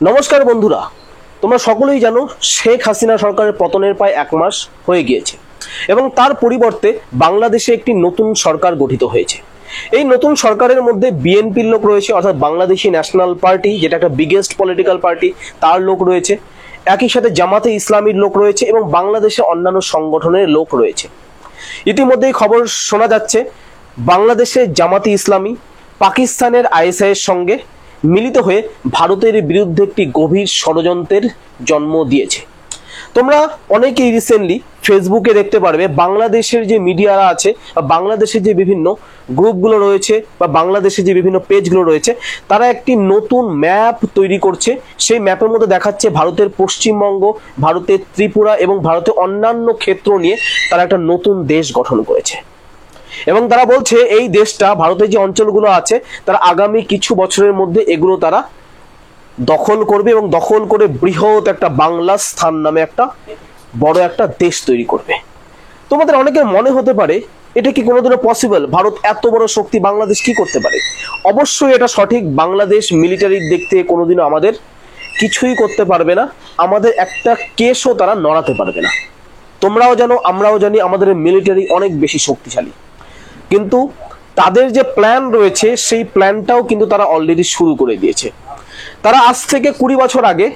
নমস্কার বন্ধুরা, তোমরা সকলেই জানো শেখ হাসিনা সরকারের পতনের প্রায় 1 মাস হয়ে গিয়েছে এবং তার পরিবর্তে বাংলাদেশে একটি নতুন সরকার গঠিত হয়েছে। এই নতুন সরকারের মধ্যে বিএনপির লোক রয়েছে, অর্থাৎ বাংলাদেশি ন্যাশনাল পার্টি, যেটা একটা বিগেস্ট পলিটিক্যাল পার্টি, তার লোক রয়েছে। একই সাথে জামাতে ইসলামীর লোক রয়েছে এবং বাংলাদেশে অন্যান্য সংগঠনের লোক রয়েছে। ইতিমধ্যেই খবর শোনা যাচ্ছে বাংলাদেশে জামাতে ইসলামী পাকিস্তানের আইএসআই এর সঙ্গে মিলিত হয়ে ভারতের বিরুদ্ধে একটি গভীর ষড়যন্ত্রের জন্ম দিয়েছে। তোমরা অনেকেই রিসেন্টলি ফেসবুকে দেখতে পারবে বাংলাদেশের যে মিডিয়ারা আছে বা বাংলাদেশের যে বিভিন্ন গ্রুপগুলো রয়েছে বা বাংলাদেশের যে বিভিন্ন পেজগুলো রয়েছে, তারা একটি নতুন ম্যাপ তৈরি করছে। সেই ম্যাপের মধ্যে দেখাচ্ছে ভারতের পশ্চিমবঙ্গ, ভারতের ত্রিপুরা এবং ভারতের অন্যান্য ক্ষেত্র নিয়ে তারা একটা নতুন দেশ গঠন করেছে এবং তারা বলছে এই দেশটা, ভারতের যে অঞ্চলগুলো আছে, তারা আগামী কিছু বছরের মধ্যে এগুলো তারা দখল করবে এবং দখল করে বৃহৎ একটা বাংলা স্থান নামে একটা বড় একটা দেশ তৈরি করবে। তোমাদের অনেকের মনে হতে পারে এটা কি কোনোদিনও পসিবল? ভারত এত বড় শক্তি, বাংলাদেশ কি করতে পারে? অবশ্যই এটা সঠিক। বাংলাদেশ মিলিটারির দিক থেকে কোনোদিনও আমাদের কিছুই করতে পারবে না, আমাদের একটা কেসও তারা নড়াতে পারবে না। তোমরাও জানো, আমরাও জানি আমাদের মিলিটারি অনেক বেশি শক্তিশালী, কিন্তু তাদের যে প্ল্যান রয়েছে সেই প্ল্যানটাও কিন্তু তারা অলরেডি শুরু করে দিয়েছে। তারা আজ থেকে 20 বছর আগে,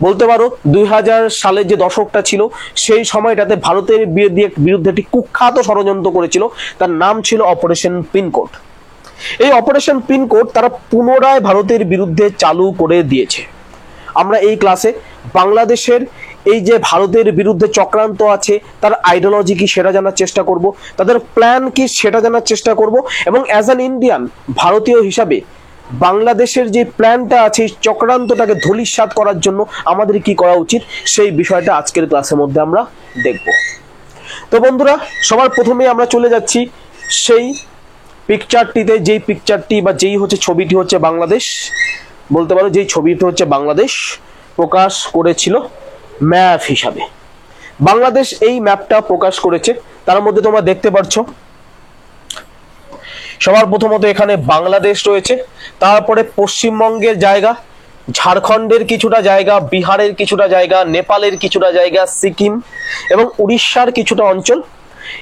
বলতে পারো 2000 সালের যে দশকটা ছিল, সেই সময়টাতে ভারতের বিরুদ্ধে একটি কুখ্যাত ষড়যন্ত্র করেছিল। তার নাম ছিল অপারেশন পিনকোড। এই অপারেশন পিনকোড তারা পুনরায় ভারতের বিরুদ্ধে চালু করে দিয়েছে। আমরা এই ক্লাসে বাংলাদেশের এই যে ভারতের বিরুদ্ধে চক্রান্ত আছে তার আইডিওলজি কি সেটা জানার চেষ্টা করব, তাদের প্ল্যান কি সেটা জানার চেষ্টা করব এবং অ্যাজ অ্যান ইন্ডিয়ান, ভারতীয় হিসাবে বাংলাদেশের যে প্ল্যানটা আছে এই চক্রান্তটাকে ধূলিসাৎ করার জন্য আমাদের কি করা উচিত, সেই বিষয়টা আজকের ক্লাসের মধ্যে আমরা দেখব। তো বন্ধুরা, সবার প্রথমে আমরা চলে যাচ্ছি সেই পিকচারটিতে, যেই পিকচারটি বা যেই হচ্ছে ছবিটি হচ্ছে বাংলাদেশ, বলতে পারো যেই ছবিটি হচ্ছে বাংলাদেশ প্রকাশ করেছিল ম্যাপ হিসাবে। বাংলাদেশ এই ম্যাপটা প্রকাশ করেছে, তার মধ্যে তোমরা দেখতে পাচ্ছ সবার প্রথমত এখানে বাংলাদেশ রয়েছে, তারপরে পশ্চিমবঙ্গের জায়গা, ঝাড়খণ্ডের কিছুটা জায়গা, বিহারের কিছুটা জায়গা, নেপালের কিছুটা জায়গা, সিকিম এবং উড়িষ্যার কিছুটা অঞ্চল,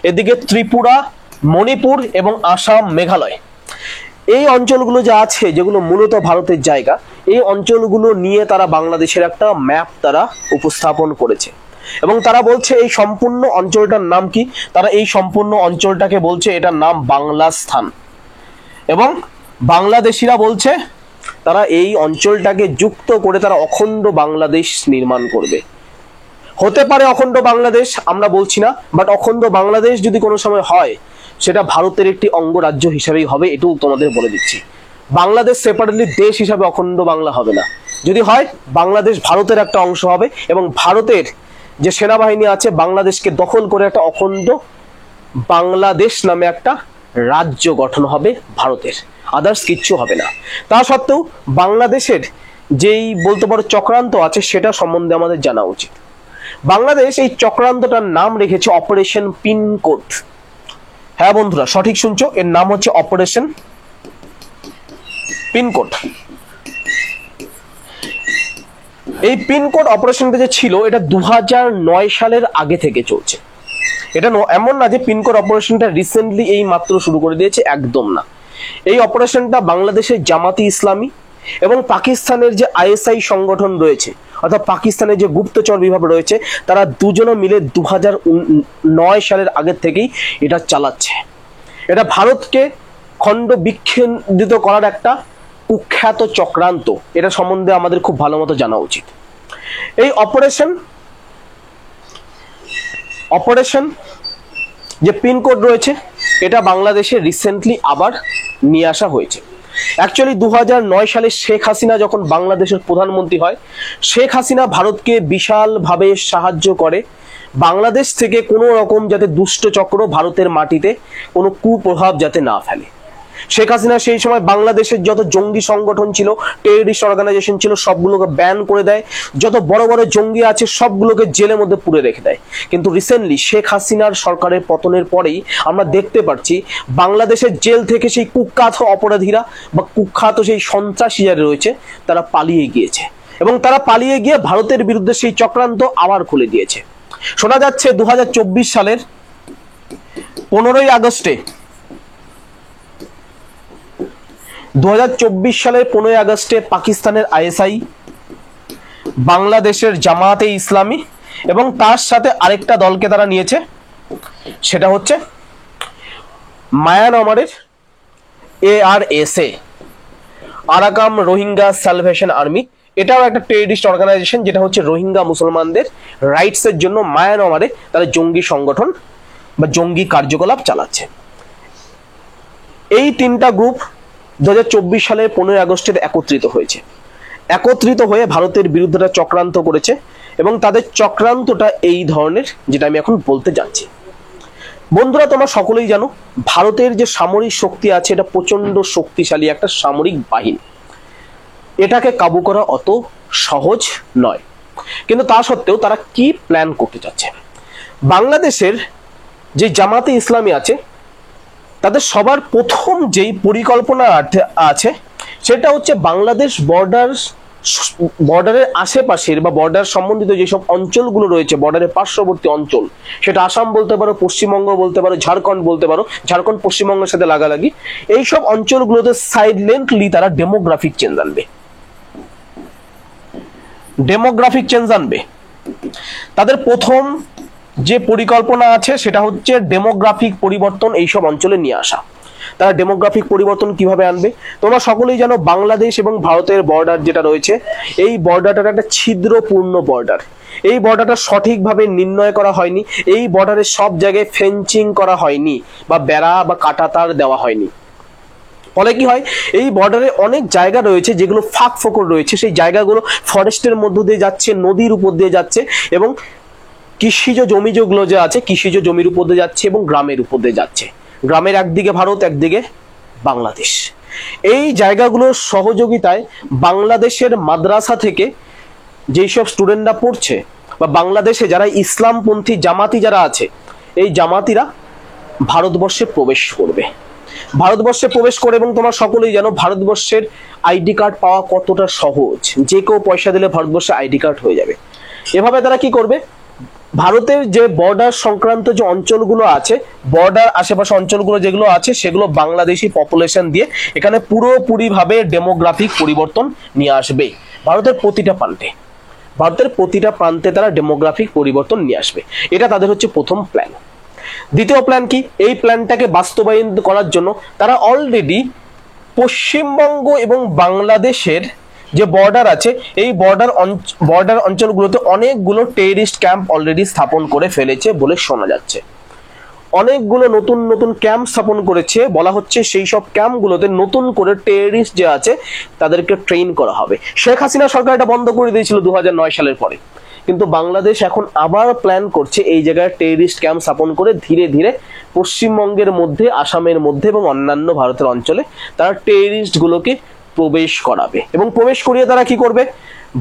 এদিকে ত্রিপুরা, মণিপুর এবং আসাম, মেঘালয়। এই অঞ্চলগুলো যা আছে, যেগুলো মূলত ভারতের জায়গা, এই অঞ্চলগুলো নিয়ে তারা বাংলাদেশের একটা ম্যাপ তারা উপস্থাপন করেছে এবং তারা বলছে এই সম্পূর্ণ অঞ্চলটার নাম কি, তারা এই সম্পূর্ণ অঞ্চলটাকে বলছে এটার নাম বাংলা স্থান এবং বাংলাদেশিরা বলছে তারা এই অঞ্চলটাকে যুক্ত করে তারা অখণ্ড বাংলাদেশ নির্মাণ করবে। হতে পারে অখণ্ড বাংলাদেশ, আমরা বলছি না, বাট অখণ্ড বাংলাদেশ যদি কোনো সময় হয় সেটা ভারতের একটি অঙ্গরাজ্য হিসাবেই হবে, এটাও তোমাদের বলে দিচ্ছি। বাংলাদেশ সেপারেটলি দেশ হিসাবে অখণ্ড বাংলা হবে না। যদি হয়, বাংলাদেশ ভারতের একটা অংশ হবে এবং ভারতের যে সেনাবাহিনী আছে বাংলাদেশকে দখল করে একটা অখণ্ড বাংলাদেশ নামে একটা রাজ্য গঠন হবে ভারতের, আদার্স কিচ্ছু হবে না। তা সত্ত্বেও বাংলাদেশের যেই বলতে পারো চক্রান্ত আছে সেটা সম্বন্ধে আমাদের জানা উচিত। বাংলাদেশ এই চক্রান্তটার নাম রেখেছে অপারেশন পিনকোড। হ্যাঁ বন্ধুরা, সঠিক শুনছো, এর নাম হচ্ছে অপারেশন পিনকোড। এই পিনকোড অপারেশনটা যে ছিল এটা 2009 সালের আগে থেকে চলছে। এটা এমন না যে পিনকোড অপারেশনটা রিসেন্টলি এই মাত্র শুরু করে দিয়েছে, একদম না। এই অপারেশনটা বাংলাদেশের জামাতি ইসলামী এবং পাকিস্তানের যে আইএসআই সংগঠন রয়েছে, অর্থাৎ পাকিস্তানের যে গুপ্তচর বিভাগ রয়েছে, তারা দুজনে মিলে 2009 সালের আগের থেকেই এটা চালাচ্ছে। এটা ভারতকে খণ্ড বিচ্ছিন্ন করার একটা কুখ্যাত চক্রান্ত, এটা সম্বন্ধে আমাদের খুব ভালো মতো জানা উচিত। এই অপারেশন যে পিনকোড রয়েছে এটা বাংলাদেশে রিসেন্টলি আবার নিয়ে আসা হয়েছে। অ্যাকচুয়ালি 2009 সালে শেখ হাসিনা যখন বাংলাদেশের প্রধানমন্ত্রী হয়, শেখ হাসিনা ভারতকে বিশালভাবে সাহায্য করে বাংলাদেশ থেকে কোনো রকম যাতে দুষ্ট চক্র ভারতের মাটিতে কোনো কুপ্রভাব যাতে না ফেলে। শেখ হাসিনা সেই সময় বাংলাদেশের যত জঙ্গি সংগঠন ছিল, টেররিস্ট অর্গানাইজেশন ছিল, সবগুলোকে ব্যান করে দেয়। যত বড় বড় জঙ্গি আছে সবগুলোকে জেলের মধ্যে পুরে রেখে দেয়। কিন্তু রিসেন্টলি শেখ হাসিনার সরকারের পতনের পরেই আমরা দেখতে পাচ্ছি বাংলাদেশের জেল থেকে সেই কুখ্যাত অপরাধীরা বা কুখ্যাত সেই সন্ত্রাসী যারা রয়েছে তারা পালিয়ে গিয়েছে এবং তারা পালিয়ে গিয়ে ভারতের বিরুদ্ধে সেই চক্রান্ত আবার খুলে দিয়েছে। শোনা যাচ্ছে 2024 সালের 15ই আগস্টে 2024 সালের 15ই আগস্টে পাকিস্তানের আইএসআই, বাংলাদেশের জামায়াতে ইসলামী এবং তার সাথে আরেকটা দলকে তারা নিয়েছে, সেটা হচ্ছে মায়ানমারের ARSA, Arakan Rohingya salvation army. এটাও একটা টেররিস্ট অর্গানাইজেশন, যেটা হচ্ছে রোহিঙ্গা মুসলমানদের রাইটসের জন্য মায়ানমারে তারা জঙ্গি সংগঠন বা জঙ্গি কার্যকলাপ চালাচ্ছে। এই তিনটা গ্রুপ 2024 সালের 15ই আগস্টে একত্রিত হয়ে ভারতের বিরুদ্ধে চক্রান্ত করেছে এবং তাদের চক্রান্তটা এই ধরনের, যেটা আমি এখন বলতে যাচ্ছি। বন্ধুরা, তোমরা সকলেই জানো ভারতের যে সামরিক শক্তি আছে এটা প্রচন্ড শক্তিশালী একটা সামরিক বাহিনী। এটাকে কাবু করা অত সহজ নয়, কিন্তু তা সত্ত্বেও তারা কি প্ল্যান করতে চাচ্ছে। বাংলাদেশের যে জামাতে ইসলামী আছে তাদের সবার প্রথম যেই পরিকল্পনা আছে সেটা হচ্ছে বাংলাদেশ বর্ডারের আশেপাশের বা বর্ডার সম্বন্ধিত যেসব অঞ্চলগুলো রয়েছে, বর্ডারের পার্শ্ববর্তী অঞ্চল, সেটা আসাম বলতে পারো, পশ্চিমবঙ্গ বলতে পারো, ঝাড়খণ্ড বলতে পারো, ঝাড়খণ্ড পশ্চিমবঙ্গের সাথে লাগালাগি, এইসব অঞ্চলগুলোতে সাইলেন্টলি তারা ডেমোগ্রাফিক চেঞ্জ আনবে। তাদের প্রথম যে পরিকল্পনা আছে সেটা হচ্ছে ডেমোগ্রাফিক পরিবর্তন এইসব অঞ্চলে নিয়ে আসা। তারা ডেমোগ্রাফিক পরিবর্তন কিভাবে আনবে? তোমরা সকলেই জানো বাংলাদেশ এবং ভারতের বর্ডার যেটা রয়েছে, এই বর্ডারটা একটা ছিদ্রপূর্ণ বর্ডার। এই বর্ডারটা সঠিকভাবে নির্ণয় করা হয়নি, এই বর্ডারের সব জায়গায় ফেন্সিং করা হয়নি বা বেড়া বা কাঁটাতার দেওয়া হয়নি। ফলে কি হয়, এই বর্ডারে অনেক জায়গা রয়েছে যেগুলো ফাঁক ফোকর রয়েছে, সেই জায়গাগুলো ফরেস্টের মধ্য দিয়ে যাচ্ছে, নদীর উপর দিয়ে যাচ্ছে এবং কৃষিজ জমি যেগুলো যে আছে কৃষিজ জমির উপর দিয়ে যাচ্ছে এবং গ্রামের উপর দিয়ে যাচ্ছে। গ্রামের একদিকে ভারত, একদিকে বাংলাদেশ। এই জায়গাগুলোর সহযোগিতায় বাংলাদেশের মাদ্রাসা থেকে যেই সব স্টুডেন্টরা পড়ছে বা বাংলাদেশে যারা ইসলামপন্থী জামাতি যারা আছে, এই জামাতিরা ভারতবর্ষে প্রবেশ করবে। এবং তোমরা সকলেই জানো ভারতবর্ষের আইডি কার্ড পাওয়া কতটা সহজ, যে কেউ পয়সা দিলে ভারতবর্ষে আইডি কার্ড হয়ে যাবে। এভাবে তারা কি করবে, ভারতের যে বর্ডার সংক্রান্ত যে অঞ্চলগুলো আছে, বর্ডার আশেপাশে অঞ্চলগুলো যেগুলো আছে, সেগুলো বাংলাদেশি পপুলেশন দিয়ে এখানে পুরোপুরিভাবে ডেমোগ্রাফিক পরিবর্তন নিয়ে আসবে। ভারতের প্রতিটা প্রান্তে তারা ডেমোগ্রাফিক পরিবর্তন নিয়ে আসবে। এটা তাদের হচ্ছে প্রথম প্ল্যান। দ্বিতীয় প্ল্যান কি? এই প্ল্যানটাকে বাস্তবায়ন করার জন্য তারা অলরেডি পশ্চিমবঙ্গ এবং বাংলাদেশের যে বর্ডার আছে, এই বর্ডার অঞ্চলগুলোতে অনেকগুলো টেররিস্ট ক্যাম্প অলরেডি স্থাপন করে ফেলেছে বলে শোনা যাচ্ছে। অনেকগুলো নতুন ক্যাম্প স্থাপন করেছে, বলা হচ্ছে সেই সব ক্যাম্পগুলোতে নতুন করে টেররিস্ট যে আছে তাদেরকে ট্রেন করা হবে। শেখ হাসিনা সরকার এটা বন্ধ করে দিয়েছিল 2009 সালের পরে, কিন্তু বাংলাদেশ এখন আবার প্ল্যান করছে এই জায়গায় টেররিস্ট ক্যাম্প স্থাপন করে ধীরে ধীরে পশ্চিমবঙ্গের মধ্যে, আসামের মধ্যে এবং অন্যান্য ভারতের অঞ্চলে তারা টেররিস্ট গুলোকে প্রবেশ করাবে। এবং প্রবেশ করিয়ে তারা কি করবে,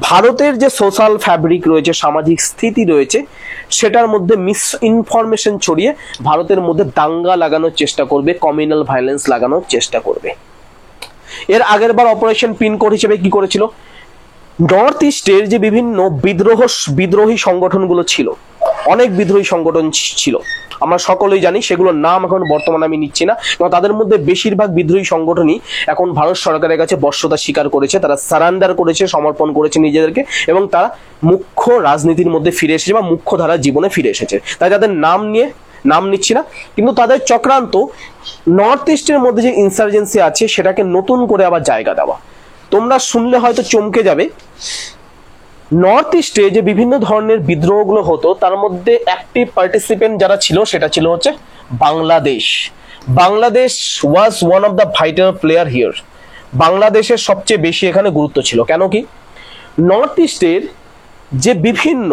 ভারতের যে সোশ্যাল ফ্যাব্রিক রয়েছে, সামাজিক স্থিতি রয়েছে, সেটার মধ্যে মিস ইনফরমেশন ছড়িয়ে ভারতের মধ্যে দাঙ্গা লাগানোর চেষ্টা করবে, কমিউনাল ভায়োলেন্স লাগানোর চেষ্টা করবে। এর আগের বার অপারেশন পিনকোড হিসেবে কি করেছিল, নর্থ ইস্টের যে বিভিন্ন বিদ্রোহী সংগঠনগুলো ছিল, অনেক বিদ্রোহী সংগঠন ছিল, আমরা সকলেই জানি, সেগুলোর নাম এখন বর্তমানে আমি নিচ্ছি না, এবং তাদের মধ্যে বেশিরভাগ বিদ্রোহী সংগঠনই এখন ভারত সরকারের কাছে বশ্যতা স্বীকার করেছে, তারা সারেন্ডার করেছে, সমর্পণ করেছে নিজেদেরকে, এবং তারা মুখ্য রাজনীতির মধ্যে ফিরে এসেছে বা মুখ্য ধারার জীবনে ফিরে এসেছে। তাই তাদের নাম নিচ্ছি না, কিন্তু তাদের চক্রান্ত নর্থ ইস্টের মধ্যে যে ইনসার্জেন্সি আছে সেটাকে নতুন করে আবার জায়গা দেওয়া। তোমরা শুনলে হয়তো চমকে যাবে, নর্থ ইস্টে যে বিভিন্ন ধরনের বিদ্রোহগুলো হতো তার মধ্যে অ্যাক্টিভ পার্টিসিপেন্ট যারা ছিল সেটা ছিল হচ্ছে Bangladesh was one of the vital player here. বাংলাদেশের সবচেয়ে বেশি এখানে গুরুত্ব ছিল। কেন কি, নর্থ ইস্টের যে বিভিন্ন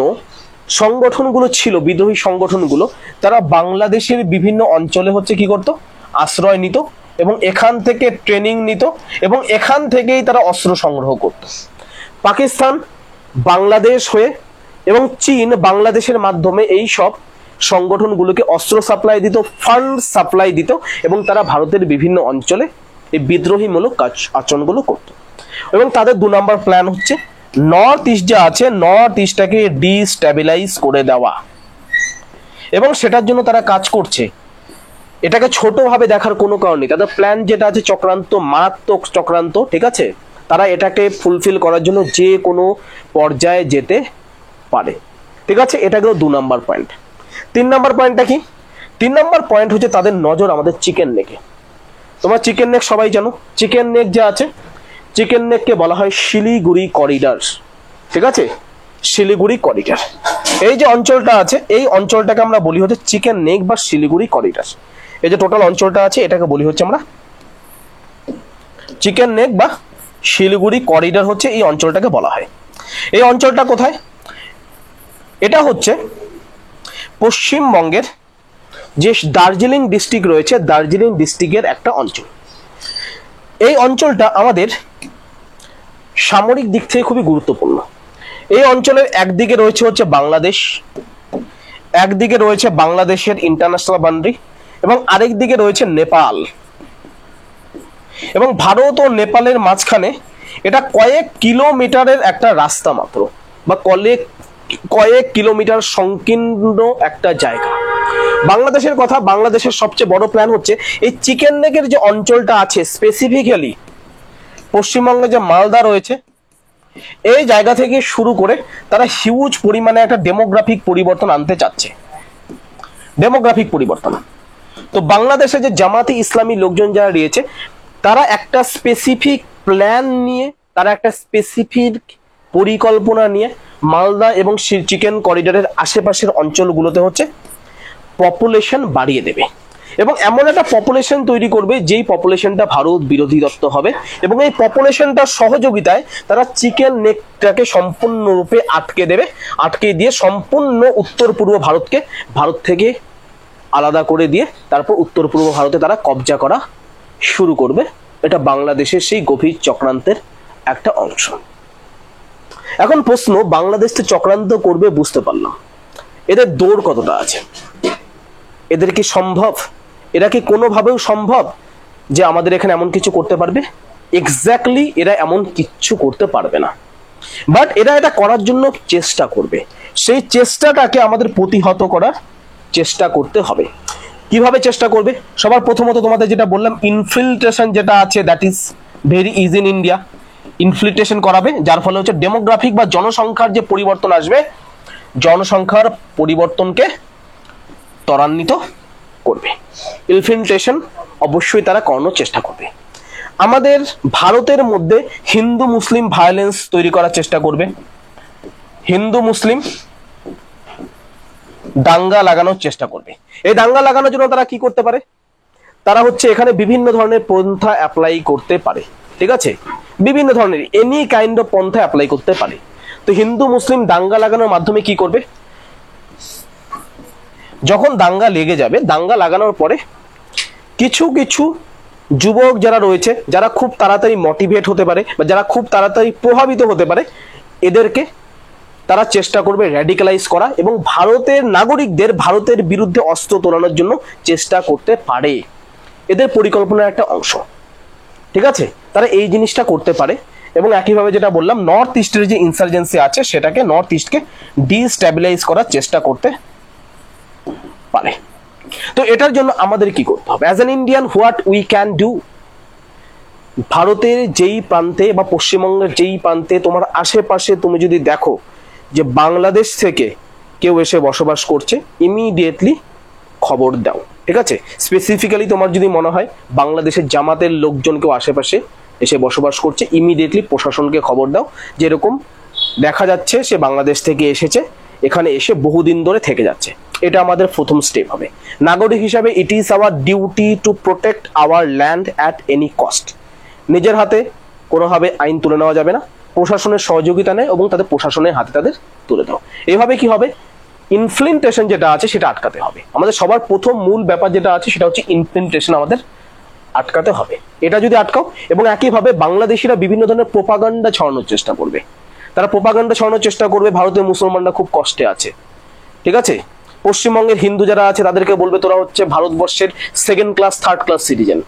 সংগঠনগুলো ছিল, বিদ্রোহী সংগঠনগুলো, তারা বাংলাদেশের বিভিন্ন অঞ্চলে হচ্ছে কি করতো, আশ্রয় নিত এবং এখান থেকে ট্রেনিং নিত এবং এখান থেকেই তারা অস্ত্র সংগ্রহ করত। পাকিস্তান বাংলাদেশ হয়ে এবং চীন বাংলাদেশের মাধ্যমে এই সব সংগঠনগুলোকে অস্ত্র সাপ্লাই দিত, ফান্ড সাপ্লাই দিত এবং তারা ভারতের বিভিন্ন অঞ্চলে এই বিদ্রোহীমূলক আচরণগুলো করত। এবং তাদের 2 নম্বর প্ল্যান হচ্ছে নর্থ ইস্ট যে আছে, নর্থ ইস্টটাকে ডিস্টেবিলাইজ করে দেওয়া, এবং সেটার জন্য তারা কাজ করছে। এটাকে ছোটভাবে দেখার কোনো কারণ নেই। তাদের প্ল্যান যেটা আছে চক্রান্ত, মারাত্মক চক্রান্ত, ঠিক আছে। তারা এটাকে ফুলফিল করার জন্য যে কোনো পর্যায়ে যেতে পারে, ঠিক আছে। এটা গেল 2 নাম্বার পয়েন্ট। 3 নাম্বার পয়েন্টটা কি? 3 নাম্বার পয়েন্ট হচ্ছে তাদের নজর আমাদের চিকেন নেকে। তোমরা চিকেন নেক সবাই জানো। চিকেন নেক যে আছে, চিকেন নেককে বলা হয় শিলিগুড়ি করিডর, ঠিক আছে, শিলিগুড়ি করিডর। এই যে অঞ্চলটা আছে, এই অঞ্চলটাকে আমরা বলি হচ্ছে চিকেন নেক বা শিলিগুড়ি করিডর। এই যে টোটাল অঞ্চলটা আছে এটাকে বলি হচ্ছে আমরা চিকেন নেক বা শিলিগুড়ি করিডর, হচ্ছে এই অঞ্চলটাকে বলা হয়। এই অঞ্চলটা কোথায়? এটা হচ্ছে পশ্চিমবঙ্গের যে দার্জিলিং ডিস্ট্রিক্ট রয়েছে, দার্জিলিং ডিস্ট্রিক্টের একটা অঞ্চল। এই অঞ্চলটা আমাদের সামরিক দিক থেকে খুবই গুরুত্বপূর্ণ। এই অঞ্চলের একদিকে রয়েছে হচ্ছে বাংলাদেশ, একদিকে রয়েছে বাংলাদেশের ইন্টারন্যাশনাল বাউন্ডারি, এবং আরেক দিকে রয়েছে নেপাল। এবং ভারত ও নেপালের মাঝখানে এটা কয়েক কিলোমিটারের একটা রাস্তা মাত্র, বা কয়েক কিলোমিটার সংকীর্ণ একটা জায়গা। বাংলাদেশের কথা, বাংলাদেশের সবচেয়ে বড় প্ল্যান হচ্ছে এই চিকেন নেকের যে অঞ্চলটা আছে, স্পেসিফিক্যালি পশ্চিমবঙ্গে যে মালদা রয়েছে, এই জায়গা থেকে শুরু করে তারা হিউজ পরিমাণে একটা ডেমোগ্রাফিক পরিবর্তন আনতে চাচ্ছে। ডেমোগ্রাফিক পরিবর্তন। তো বাংলাদেশে যে জামাতি ইসলামী লোকজন যারা রয়েছে, তারা একটা স্পেসিফিক প্ল্যান নিয়ে, তারা একটা স্পেসিফিক পরিকল্পনা নিয়ে মালদা এবং চিকেন করিডোরের আশেপাশের অঞ্চলগুলোতে হচ্ছে পপুলেশন বাড়িয়ে দেবে, এবং এমন একটা পপুলেশন তৈরি করবে যেই পপুলেশনটা ভারত বিরোধী দত্ত হবে, এবং এই পপুলেশনটার সহযোগিতায় তারা চিকেন নেকটাকে সম্পূর্ণরূপে আটকে দেবে। আটকে দিয়ে সম্পূর্ণ উত্তর পূর্ব ভারতকে ভারত থেকে আলাদা করে দিয়ে তারপর উত্তর পূর্ব ভারতে তারা কবজা করা শুরু করবে। এটা বাংলাদেশের সেই গভীর চক্রান্তের একটা অংশ। এখন প্রশ্ন, বাংলাদেশ তো চক্রান্ত করবে বুঝতে পারলাম, এদের দৌড় কতটা আছে? এদের কি সম্ভব? এরা কি কোনোভাবেও সম্ভব যে আমাদের এখানে এমন কিছু করতে পারবে? এক্স্যাক্টলি এরা এমন কিচ্ছু করতে পারবে না, বাট এরা এটা করার জন্য চেষ্টা করবে। সেই চেষ্টাটাকে আমাদের প্রতিহত করার চেষ্টা করতে হবে। কিভাবে চেষ্টা করবে? সবার প্রথমত তোমাদের যেটা বললাম, ইনফিল্ট্রেশন যেটা আছে, that is very easy in India. Infiltration করাবে, যার ফলে হচ্ছে ডেমোগ্রাফিক বা জনসংখ্যার যে পরিবর্তন আসবে, জনসংখ্যার পরিবর্তনকে ত্বরান্বিত করবে। ইনফিল্ট্রেশন অবশ্যই তারা করানোর চেষ্টা করবে। আমাদের ভারতের মধ্যে হিন্দু মুসলিম ভায়োলেন্স তৈরি করার চেষ্টা করবে। হিন্দু মুসলিম দাঙ্গা লাগানোর চেষ্টা করবে। এই দাঙ্গা লাগানোর জন্য তারা কি করতে পারে? তারা হচ্ছে এখানে বিভিন্ন ধরনের পন্থা অ্যাপ্লাই করতে পারে, ঠিক আছে, বিভিন্ন ধরনের এনি কাইন্ড অফ পন্থা অ্যাপ্লাই করতে পারে। তো হিন্দু মুসলিম দাঙ্গা লাগানোর মাধ্যমে কি করবে? যখন দাঙ্গা লেগে যাবে, দাঙ্গা লাগানোর পরে কিছু কিছু যুবক যারা রয়েছে, যারা খুব তাড়াতাড়ি মোটিভেট হতে পারে বা যারা খুব তাড়াতাড়ি প্রভাবিত হতে পারে, এদেরকে তারা চেষ্টা করবে র্যাডিক্যালাইজ করা, এবং ভারতের নাগরিকদের ভারতের বিরুদ্ধে অস্ত্র তোলানোর জন্য চেষ্টা করতে পারে। এদের পরিকল্পনার একটা অংশ, ঠিক আছে। তারা এই জিনিসটা করতে পারে, এবং একইভাবে যেটা বললাম, নর্থ ইস্টের যে ইনসার্জেন্সি আছে সেটাকে, নর্থ ইস্টকে ডিস্টেবিলাইজ করার চেষ্টা করতে পারে। তো এটার জন্য আমাদের কি করতে হবে? As an Indian, what we can do? ভারতের যেই প্রান্তে বা পশ্চিমবঙ্গের যেই প্রান্তে তোমার আশেপাশে তুমি যদি দেখো যে বাংলাদেশ থেকে কেউ এসে বসবাস করছে, ইমিডিয়েটলি খবর দাও, ঠিক আছে। স্পেসিফিক্যালি তোমার যদি মনে হয় বাংলাদেশের জামাতের লোকজন কেউ আশেপাশে এসে বসবাস করছে, ইমিডিয়েটলি প্রশাসনকে খবর দাও। যেরকম দেখা যাচ্ছে সে বাংলাদেশ থেকে এসেছে, এখানে এসে বহুদিন ধরে থেকে যাচ্ছে। এটা আমাদের প্রথম স্টেপ হবে। নাগরিক হিসাবে it is our duty to protect our land at any cost. নিজের হাতে কোনোভাবে আইন তুলে নেওয়া যাবে না, প্রশাসনের সহযোগিতা নেয় এবং তাদের প্রশাসনের হাতে তাদের তুলে দাও। এইভাবে কি হবে? ইনফিল্ট্রেশন যেটা আছে সেটা আটকাতে হবে। আমাদের সবার প্রথম মূল ব্যাপার যেটা আছে সেটা হচ্ছে ইনফিল্ট্রেশন আমাদের আটকাতে হবে। এটা যদি আটকাও, এবং একইভাবে বাংলাদেশিরা বিভিন্ন ধরনের প্রোপাগান্ডা ছড়ানোর চেষ্টা করবে। তারা প্রোপাগান্ডা ছড়ানোর চেষ্টা করবে ভারতের মুসলমানরা খুব কষ্টে আছে, ঠিক আছে। পশ্চিমবঙ্গের হিন্দু যারা আছে তাদেরকে বলবে তোরা হচ্ছে ভারতবর্ষের second class third class citizen.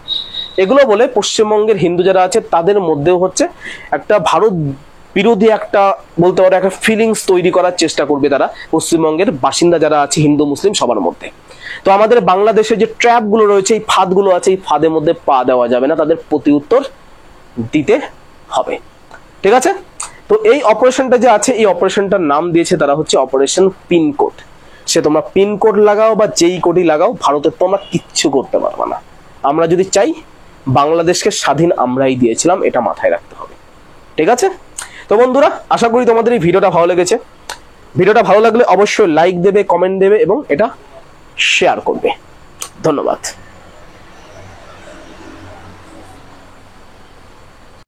এগুলো বলে পশ্চিমবঙ্গের হিন্দু যারা আছে তাদের মধ্যেও হচ্ছে একটা ভারত বিরোধী একটা বলতে পারো একটা ফিলিংস তৈরি করার চেষ্টা করবে তারা পশ্চিমবঙ্গের বাসিন্দা যারা আছে হিন্দু মুসলিম সবার মধ্যে। তো আমাদের বাংলাদেশে যে ট্র্যাপ গুলো রয়েছে, এই ফাঁদগুলো আছে, এই ফাঁদের মধ্যে পা দেওয়া যাবে না, তাদের প্রতি উত্তর দিতে হবে। ঠিক আছে? তো এই অপারেশনটা যে আছে, এই অপারেশনটার নাম দিয়েছে তারা হচ্ছে অপারেশন পিনকোড। সে তোমরা পিনকোড লাগাও বা যেই কোডই লাগাও, ভারতের তোমরা কিচ্ছু করতে পারবে না। আমরা যদি চাই, বাংলাদেশকে স্বাধীন আমরাই দিয়েছিলাম, এটা মাথায় রাখতে হবে। ঠিক আছে? তো বন্ধুরা, আশা করি তোমাদের এই ভিডিওটা ভালো লেগেছে। ভিডিওটা ভালো লাগলে অবশ্যই লাইক দেবে, কমেন্ট দেবে এবং এটা শেয়ার করবে। ধন্যবাদ।